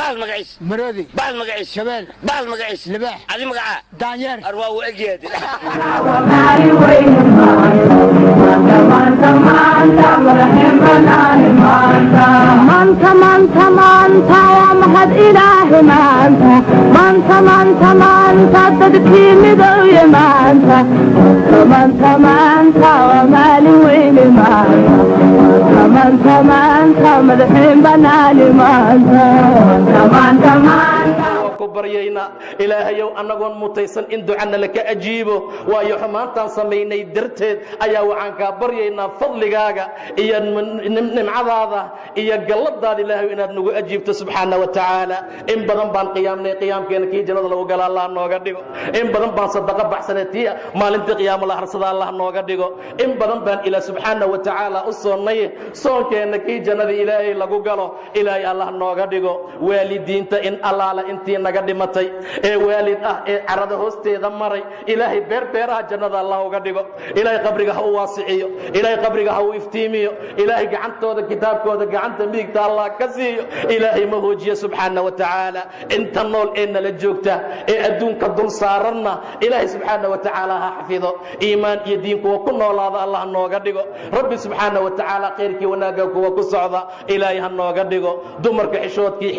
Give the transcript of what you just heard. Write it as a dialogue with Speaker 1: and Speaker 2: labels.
Speaker 1: bahal magaciis
Speaker 2: مرودي
Speaker 1: bahal magaciis
Speaker 2: شبال
Speaker 1: bahal magaciis
Speaker 2: لباح
Speaker 1: adi magaca
Speaker 2: دانير
Speaker 1: arwaa u egyahay
Speaker 3: manta manta manta waa mahad ilaahi maanta manta manta manta dadkii midowye maanta manta manta waa maalin weyne maanta manta manta madaxiin banaani maanta manta manta
Speaker 4: ku baryayna ilaahayow anagoon mutaysan in ducana laka ajiibo waayo xumaantaan samaynay darteed ayaa waxaan kaa baryaynaa fadligaaga iyo nimcadaada iyo galladaada ilaahay inaad nagu ajiibto subxaana wa tacaala in badan baan qiyaamnay qiyaamkeena kii jannada lagu gala allah nooga dhigo in badan baan sadaqa baxsanay tii maalintii qiyaamo la harsada allah nooga dhigo in badan baan ilaa subxaana wa tacaala u soonnay soonkeena kii jannada ilaahay lagu galo ilaahay allah nooga dhigo waalidiinta in allaala intii naga dhimatay ee waalid ah ee carada hoosteeda maray ilaahay beeraha jannada allah uga dhigo ilaahay qabriga ha u waasiciyo ilaahay qabriga ha u iftiimiyo ilaahay gacantooda kitaabkooda gacanta midigta allah ka siiyo ilaahay ma hoojiyo subxaana wa tacaala inta nool ee nala joogta ee adduunka dul saaranna ilaahay subxaana wa tacaala ha xafido iimaan iyo diin kuwa ku noolaada allah nooga dhigo rabbi subxaana wa tacaala khayrkii wanaagga kuwa ku socda ilaahay ha nooga dhigo dumarka xishoodkii